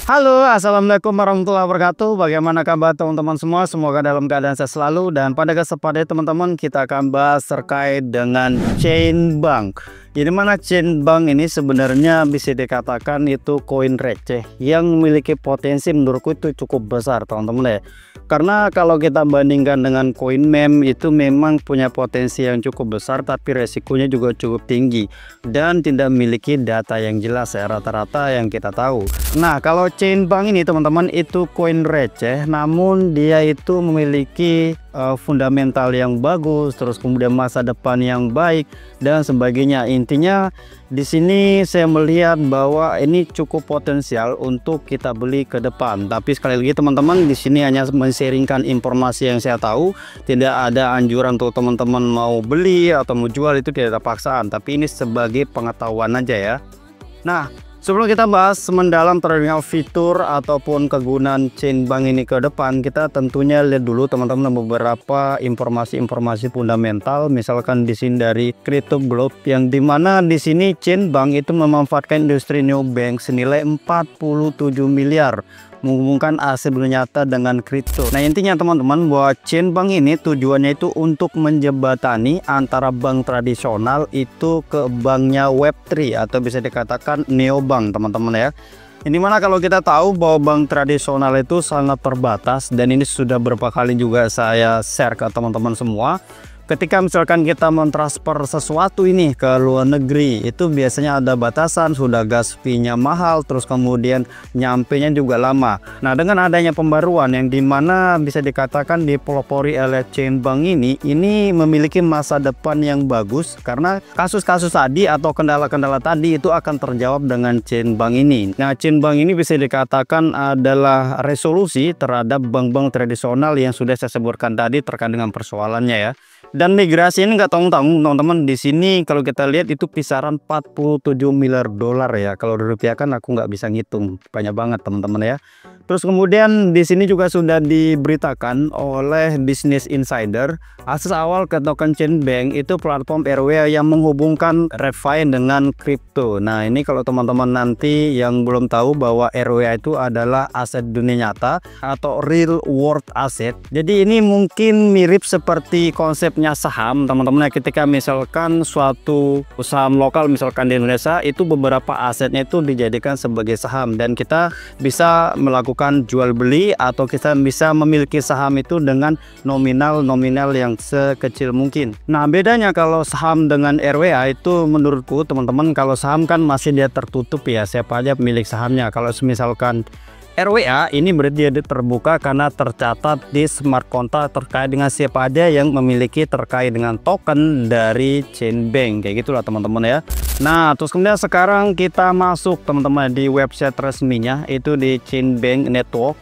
Halo, assalamualaikum warahmatullahi wabarakatuh. Bagaimana kabar teman-teman semua? Semoga dalam keadaan sehat selalu. Dan pada kesempatan teman-teman kita akan bahas terkait dengan chain bank. Jadi mana chain bank ini sebenarnya bisa dikatakan itu koin receh yang memiliki potensi menurutku itu cukup besar teman-teman ya. Karena kalau kita bandingkan dengan koin meme itu memang punya potensi yang cukup besar, tapi resikonya juga cukup tinggi dan tidak memiliki data yang jelas ya, rata-rata yang kita tahu. Nah, kalau chain bank ini teman-teman itu koin receh, namun dia itu memiliki fundamental yang bagus, terus kemudian masa depan yang baik dan sebagainya. Intinya di sini saya melihat bahwa ini cukup potensial untuk kita beli ke depan. Tapi sekali lagi teman-teman, di sini hanya men-sharingkan informasi yang saya tahu, tidak ada anjuran untuk teman-teman mau beli atau mau jual, itu tidak ada paksaan, tapi ini sebagai pengetahuan aja ya. Nah, sebelum kita bahas mendalam terhadap fitur ataupun kegunaan chain bank ini ke depan, kita tentunya lihat dulu teman-teman beberapa informasi-informasi fundamental. Misalkan di sini dari Crypto Globe, yang dimana di sini chain bank itu memanfaatkan industri neobank senilai 47 miliar menghubungkan aset nyata dengan kripto. Nah, intinya teman-teman bahwa chain bank ini tujuannya itu untuk menjembatani antara bank tradisional itu ke banknya Web3 atau bisa dikatakan neobank teman-teman ya. Ini mana kalau kita tahu bahwa bank tradisional itu sangat terbatas, dan ini sudah beberapa kali juga saya share ke teman-teman semua. Ketika misalkan kita mentransfer sesuatu ini ke luar negeri, itu biasanya ada batasan, sudah gas fee-nya mahal, terus kemudian nyampe-nya juga lama. Nah, dengan adanya pembaruan yang dimana bisa dikatakan dipelopori oleh chain bank ini memiliki masa depan yang bagus, karena kasus-kasus tadi atau kendala-kendala tadi itu akan terjawab dengan chain bank ini. Nah, chain bank ini bisa dikatakan adalah resolusi terhadap bank-bank tradisional yang sudah saya sebutkan tadi terkait dengan persoalannya ya. Dan migrasi ini nggak tanggung-tanggung teman-teman. Di sini kalau kita lihat itu kisaran 47 miliar dolar ya. Kalau dirupiahkan aku nggak bisa ngitung, banyak banget teman-teman ya. Terus kemudian di sini juga sudah diberitakan oleh Business Insider, akses awal ke token chain bank itu platform RWA yang menghubungkan ReFi dengan kripto. Nah, ini kalau teman-teman nanti yang belum tahu bahwa RWA itu adalah aset dunia nyata atau real world asset. Jadi ini mungkin mirip seperti konsepnya saham teman-teman ya. Ketika misalkan suatu saham lokal misalkan di Indonesia itu beberapa asetnya itu dijadikan sebagai saham, dan kita bisa melakukan jual beli atau kita bisa memiliki saham itu dengan nominal yang sekecil mungkin. Nah, bedanya kalau saham dengan RWA itu menurutku teman-teman, kalau saham kan masih dia tertutup ya, siapa aja pemilik sahamnya. Kalau misalkan RWA ini berarti dia terbuka karena tercatat di smart contract terkait dengan siapa aja yang memiliki terkait dengan token dari chain bank, kayak gitulah teman-teman ya. Nah, terus kemudian sekarang kita masuk teman-teman di website resminya itu di Chain Bank Network.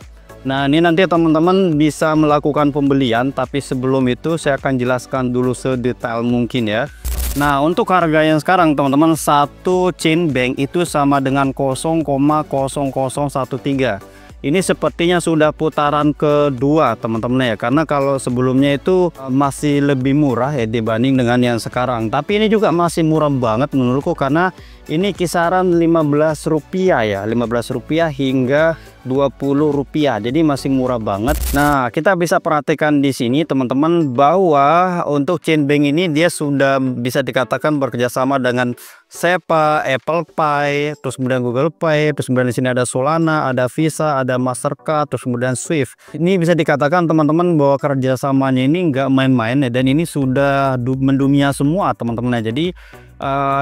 Nah, ini nanti teman-teman bisa melakukan pembelian, tapi sebelum itu saya akan jelaskan dulu sedetail mungkin ya. Nah, untuk harga yang sekarang teman-teman, satu chain bank itu sama dengan 0,0013. Ini sepertinya sudah putaran kedua teman-teman ya, karena kalau sebelumnya itu masih lebih murah ya dibanding dengan yang sekarang. Tapi ini juga masih murah banget menurutku, karena ini kisaran 15 rupiah ya, 15 rupiah hingga 20 rupiah, jadi masih murah banget. Nah, kita bisa perhatikan di sini teman-teman bahwa untuk chain bank ini dia sudah bisa dikatakan bekerjasama dengan SEPA, Apple Pay, terus kemudian Google Pay, terus kemudian di sini ada Solana, ada Visa, ada Mastercard, terus kemudian Swift. Ini bisa dikatakan teman-teman bahwa kerjasamanya ini nggak main-main ya, dan ini sudah mendunia semua teman-teman ya. Jadi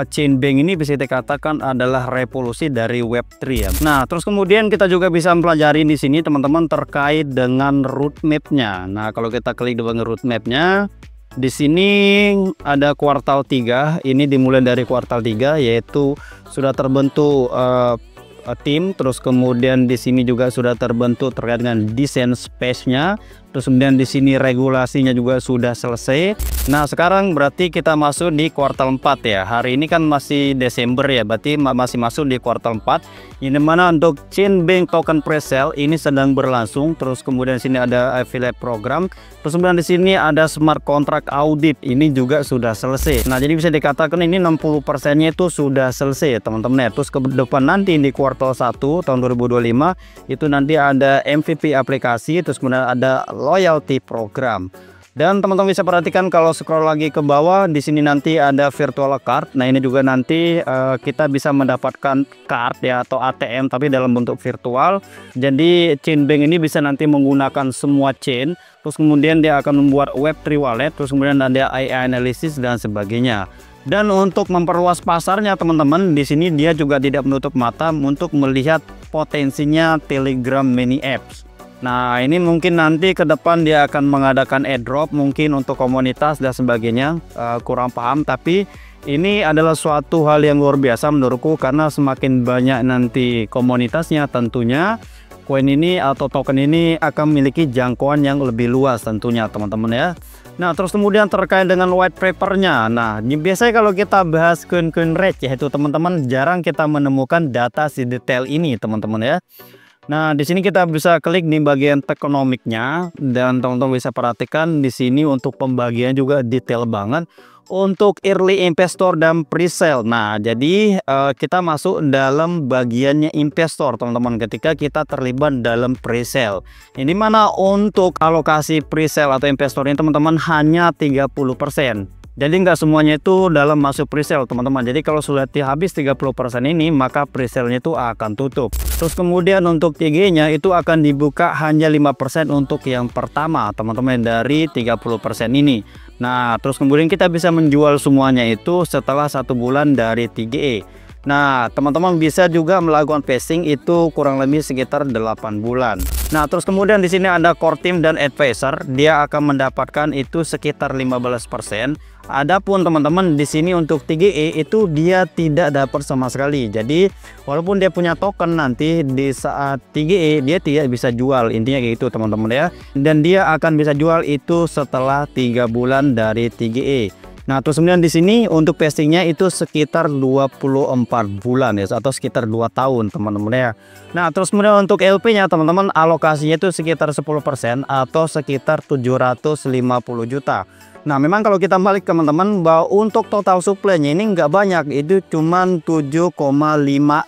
chain bank ini bisa dikatakan adalah revolusi dari Web3 ya. Nah, terus kemudian kita juga bisa mempelajari di sini teman-teman terkait dengan roadmap-nya. Nah, kalau kita klik di bagian roadmap-nya, di sini ada kuartal 3. Ini dimulai dari kuartal 3, yaitu sudah terbentuk tim, terus kemudian di sini juga sudah terbentuk terkait dengan desain space-nya, Terus kemudian di sini regulasinya juga sudah selesai. Nah, sekarang berarti kita masuk di kuartal 4 ya. Hari ini kan masih Desember ya, berarti masih masuk di kuartal 4. Ini mana untuk Chain Bank token pre-sale ini sedang berlangsung. Terus kemudian sini ada affiliate program. Terus kemudian di sini ada smart contract audit, ini juga sudah selesai. Nah, jadi bisa dikatakan ini 60%-nya itu sudah selesai ya teman-teman ya. Terus ke depan nanti di kuartal 1 tahun 2025 itu nanti ada MVP aplikasi, terus kemudian ada loyalty program. Dan teman-teman bisa perhatikan kalau scroll lagi ke bawah di sini nanti ada virtual card. Nah, ini juga nanti kita bisa mendapatkan card ya atau ATM tapi dalam bentuk virtual. Jadi Chain Bank ini bisa nanti menggunakan semua chain. Terus kemudian dia akan membuat Web3 wallet, terus kemudian ada AI analysis dan sebagainya. Dan untuk memperluas pasarnya teman-teman, di sini dia juga tidak menutup mata untuk melihat potensinya Telegram mini apps. Nah, ini mungkin nanti ke depan dia akan mengadakan airdrop mungkin untuk komunitas dan sebagainya. Kurang paham, tapi ini adalah suatu hal yang luar biasa menurutku karena semakin banyak nanti komunitasnya tentunya koin ini atau token ini akan memiliki jangkauan yang lebih luas tentunya teman-teman ya. Nah, terus kemudian terkait dengan white papernya. Nah, biasanya kalau kita bahas koin-koin receh itu teman-teman jarang kita menemukan data sedetail ini teman-teman ya. Nah, di sini kita bisa klik di bagian tekonomiknya dan teman-teman bisa perhatikan di sini untuk pembagian juga detail banget untuk early investor dan pre-sale. Nah, jadi kita masuk dalam bagiannya investor teman-teman ketika kita terlibat dalam pre-sale. Ini mana untuk alokasi pre-sale atau investor ini teman-teman hanya 30%. Jadi nggak semuanya itu dalam masuk presale teman-teman. Jadi kalau sudah habis 30% ini maka presale-nya itu akan tutup. Terus kemudian untuk TG-nya itu akan dibuka hanya 5% untuk yang pertama teman-teman dari 30% ini. Nah, terus kemudian kita bisa menjual semuanya itu setelah 1 bulan dari TGE. Nah, teman-teman bisa juga melakukan vesting itu kurang lebih sekitar 8 bulan. Nah, terus kemudian di sini ada core team dan advisor, dia akan mendapatkan itu sekitar 15%. Adapun teman-teman di sini untuk TGE itu dia tidak dapat sama sekali. Jadi walaupun dia punya token nanti di saat TGE dia tidak bisa jual, intinya kayak gitu teman-teman ya. Dan dia akan bisa jual itu setelah 3 bulan dari TGE. Nah, terus kemudian di sini untuk vestingnya itu sekitar 24 bulan ya atau sekitar 2 tahun teman-teman ya. Nah, terus kemudian untuk LP-nya teman-teman alokasinya itu sekitar 10% atau sekitar 750 juta. Nah, memang kalau kita balik teman-teman bahwa untuk total supply-nya ini nggak banyak, itu cuman 7,5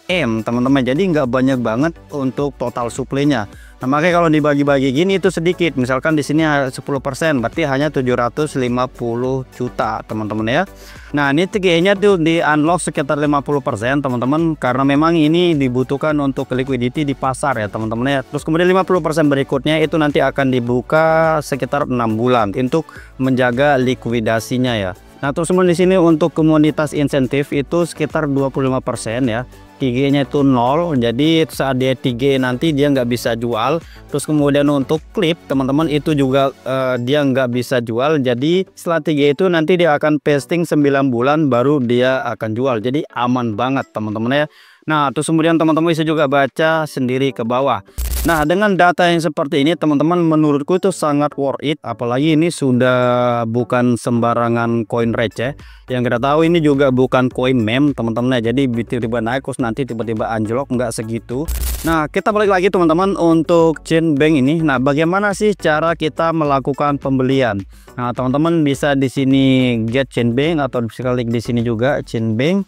M teman-teman. Jadi nggak banyak banget untuk total supply-nya. Nah, makanya kalau dibagi-bagi gini itu sedikit. Misalkan di sini 10%, berarti hanya 750 juta teman-teman ya. Nah, ini TGE-nya tuh di unlock sekitar 50% teman-teman karena memang ini dibutuhkan untuk liquidity di pasar ya teman-teman ya. Terus kemudian 50% berikutnya itu nanti akan dibuka sekitar 6 bulan untuk menjaga likuidasinya ya. Nah, terus kemudian di sini untuk komunitas insentif itu sekitar 25% ya. TG-nya itu 0, jadi saat dia TG nanti dia nggak bisa jual. Terus kemudian untuk klip teman-teman itu juga dia nggak bisa jual. Jadi setelah TG itu nanti dia akan pasting 9 bulan baru dia akan jual. Jadi aman banget teman-teman ya. Nah, terus kemudian teman-teman bisa juga baca sendiri ke bawah. Nah, dengan data yang seperti ini teman-teman menurutku itu sangat worth it, apalagi ini sudah bukan sembarangan koin receh. Yang kita tahu ini juga bukan koin meme teman-teman ya. Jadi tiba-tiba naik terus nanti tiba-tiba anjlok, nggak segitu. Nah, kita balik lagi teman-teman untuk Chain Bank ini. Nah, bagaimana sih cara kita melakukan pembelian? Nah, teman-teman bisa di sini get Chain Bank atau bisa klik di sini juga Chain Bank.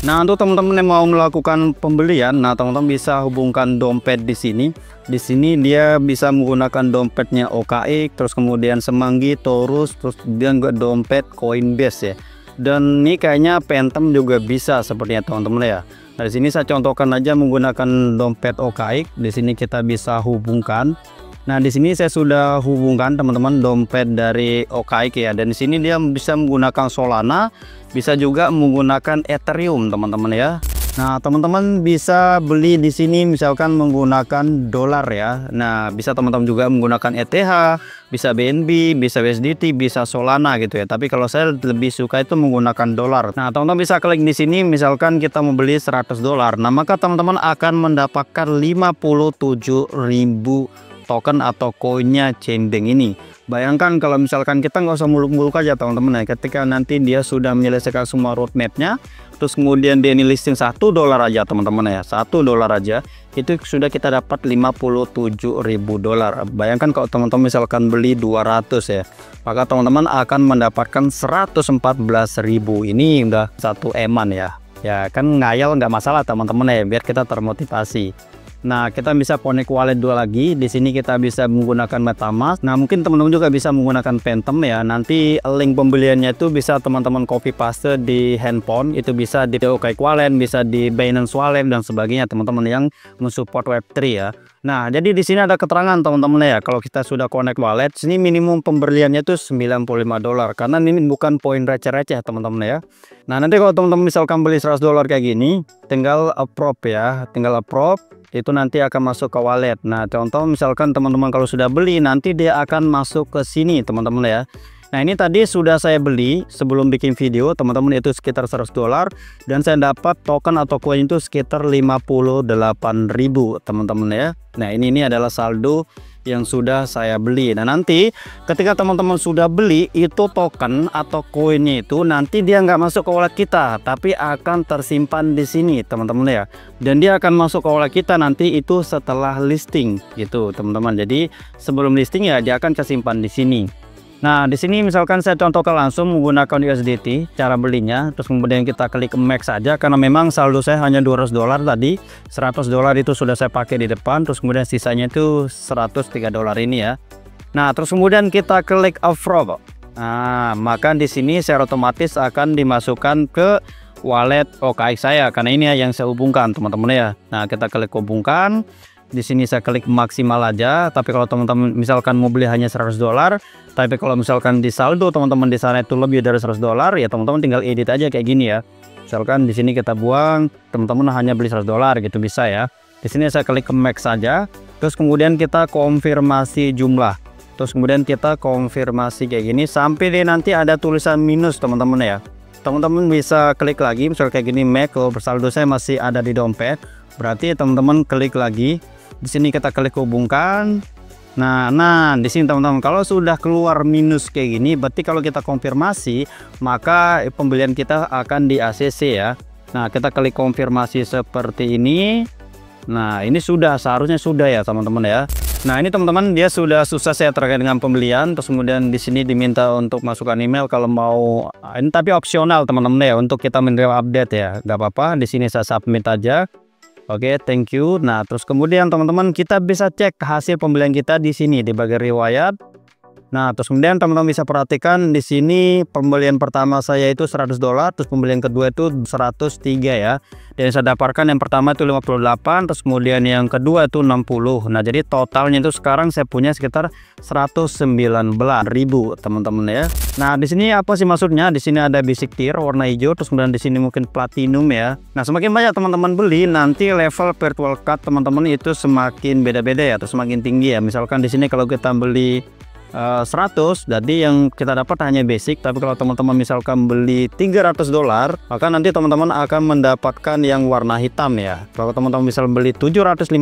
Nah, untuk teman-teman yang mau melakukan pembelian, nah teman-teman bisa hubungkan dompet di sini. Di sini dia bisa menggunakan dompetnya OKX, terus kemudian Semanggi, Torus, terus dia juga dompet Coinbase ya. Dan ini kayaknya Phantom juga bisa sepertinya teman-teman ya. Nah, di sini saya contohkan aja menggunakan dompet OKX. Di sini kita bisa hubungkan. Nah, di sini saya sudah hubungkan teman-teman dompet dari OKX ya. Dan di sini dia bisa menggunakan Solana, bisa juga menggunakan Ethereum teman-teman ya. Nah, teman-teman bisa beli di sini misalkan menggunakan dolar ya. Nah, bisa teman-teman juga menggunakan ETH, bisa BNB, bisa USDT, bisa Solana gitu ya. Tapi kalau saya lebih suka itu menggunakan dolar. Nah, teman-teman bisa klik di sini misalkan kita membeli 100 dolar. Nah, maka teman-teman akan mendapatkan 57.000 token token atau koinnya Chainbank ini. Bayangkan kalau misalkan kita nggak usah muluk-muluk aja teman-teman ya, ketika nanti dia sudah menyelesaikan semua roadmapnya, terus kemudian dia ini listing $1 aja teman-teman ya, $1 aja itu sudah kita dapat $57.000. Bayangkan kalau teman-teman misalkan beli 200 ya, maka teman-teman akan mendapatkan 114.000. Ini udah 1 eman ya. Ya kan ngayal nggak masalah teman-teman ya, biar kita termotivasi. Nah, kita bisa connect wallet dua lagi. Di sini kita bisa menggunakan MetaMask. Nah, mungkin teman-teman juga bisa menggunakan Phantom ya. Nanti link pembeliannya itu bisa teman-teman copy paste di handphone. Itu bisa di OKX Wallet, bisa di Binance Wallet dan sebagainya teman-teman yang mensupport Web3 ya. Nah, jadi di sini ada keterangan teman-teman ya. Kalau kita sudah connect wallet, sini minimum pembeliannya itu $95 karena ini bukan poin receh-receh teman-teman ya. Nah, nanti kalau teman-teman misalkan beli $100 kayak gini, tinggal approve ya, tinggal approve. Itu nanti akan masuk ke wallet. Nah, contoh misalkan teman-teman kalau sudah beli, nanti dia akan masuk ke sini teman-teman ya. Nah, ini tadi sudah saya beli sebelum bikin video teman-teman, itu sekitar $100 dan saya dapat token atau koin itu sekitar 58.000 teman-teman ya. Nah, ini adalah saldo yang sudah saya beli. Nah, nanti ketika teman-teman sudah beli itu token atau koinnya itu nanti dia nggak masuk ke wallet kita, tapi akan tersimpan di sini teman-teman ya. Dan dia akan masuk ke wallet kita nanti itu setelah listing gitu teman-teman. Jadi sebelum listing ya dia akan tersimpan di sini. Nah, di sini misalkan saya contohkan langsung menggunakan USDT cara belinya, terus kemudian kita klik max saja karena memang saldo saya hanya $200 tadi. $100 itu sudah saya pakai di depan, terus kemudian sisanya itu $103 ini ya. Nah, terus kemudian kita klik approve. Nah, maka di sini secara otomatis akan dimasukkan ke wallet OKX saya karena ini ya yang saya hubungkan teman-teman ya. Nah, kita klik hubungkan. Di sini saya klik maksimal aja, tapi kalau teman-teman misalkan mau beli hanya $100, tapi kalau misalkan di saldo teman-teman di sana itu lebih dari $100 ya teman-teman tinggal edit aja kayak gini ya. Misalkan di sini kita buang, teman-teman hanya beli $100 gitu bisa ya. Di sini saya klik ke max saja, terus kemudian kita konfirmasi jumlah. Terus kemudian kita konfirmasi kayak gini sampai deh nanti ada tulisan minus teman-teman ya. Teman-teman bisa klik lagi misalnya kayak gini, max kalau bersaldo saya masih ada di dompet. Berarti teman-teman klik lagi. Di sini kita klik hubungkan. Nah, di sini teman-teman kalau sudah keluar minus kayak gini, berarti kalau kita konfirmasi maka pembelian kita akan di ACC ya. Nah, kita klik konfirmasi seperti ini. Nah, ini seharusnya sudah ya teman-teman ya. Nah, ini teman-teman dia sudah selesai terkait dengan pembelian. Terus kemudian di sini diminta untuk masukkan email kalau mau. Ini tapi opsional teman-teman ya untuk kita menerima update ya. Gak apa-apa. Di sini saya submit aja. Oke, thank you. Nah, terus kemudian teman-teman kita bisa cek hasil pembelian kita di sini di bagian riwayat. Nah, terus kemudian teman-teman bisa perhatikan di sini pembelian pertama saya itu $100, terus pembelian kedua itu 103 ya. Dan saya dapatkan yang pertama itu 58, terus kemudian yang kedua itu 60. Nah, jadi totalnya itu sekarang saya punya sekitar 119.000 teman-teman ya. Nah, di sini apa sih maksudnya? Di sini ada basic tier warna hijau, terus kemudian di sini mungkin platinum ya. Nah, semakin banyak teman-teman beli, nanti level virtual card teman-teman itu semakin beda-beda ya, atau semakin tinggi ya. Misalkan di sini kalau kita beli 100, jadi yang kita dapat hanya basic. Tapi kalau teman-teman misalkan beli $300, maka nanti teman-teman akan mendapatkan yang warna hitam ya. Kalau teman-teman misal beli 750,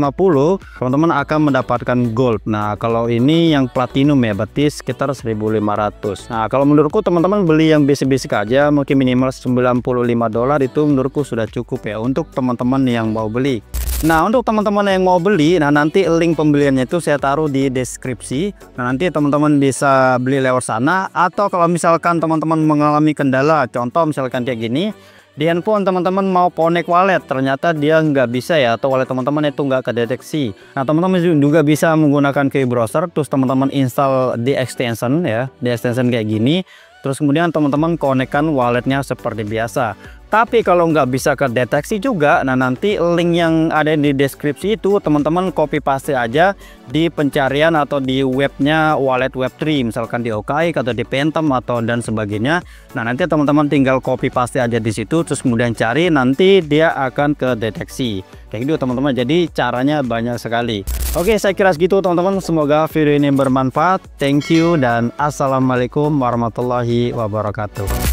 teman-teman akan mendapatkan gold. Nah, kalau ini yang platinum ya, berarti sekitar 1.500. Nah, kalau menurutku teman-teman beli yang basic-basic aja, mungkin minimal $95 itu menurutku sudah cukup ya untuk teman-teman yang mau beli. Nah, untuk teman-teman yang mau beli, nah nanti link pembeliannya itu saya taruh di deskripsi. Nah, nanti teman-teman bisa beli lewat sana. Atau kalau misalkan teman-teman mengalami kendala, contoh misalkan kayak gini, di handphone teman-teman mau connect wallet, ternyata dia nggak bisa ya, atau wallet teman-teman itu nggak kedeteksi. Nah, teman-teman juga bisa menggunakan QI browser, terus teman-teman install di extension ya, di extension kayak gini. Terus kemudian teman-teman konekkan walletnya seperti biasa. Tapi kalau nggak bisa kedeteksi juga, nah nanti link yang ada di deskripsi itu teman-teman copy paste aja di pencarian atau di webnya wallet web3, misalkan di OKX atau di Phantom atau dan sebagainya. Nah, nanti teman-teman tinggal copy paste aja di situ, terus kemudian cari, nanti dia akan kedeteksi. Kayak gitu teman-teman. Jadi caranya banyak sekali. Oke, saya kira segitu teman-teman. Semoga video ini bermanfaat. Thank you dan assalamualaikum warahmatullahi wabarakatuh.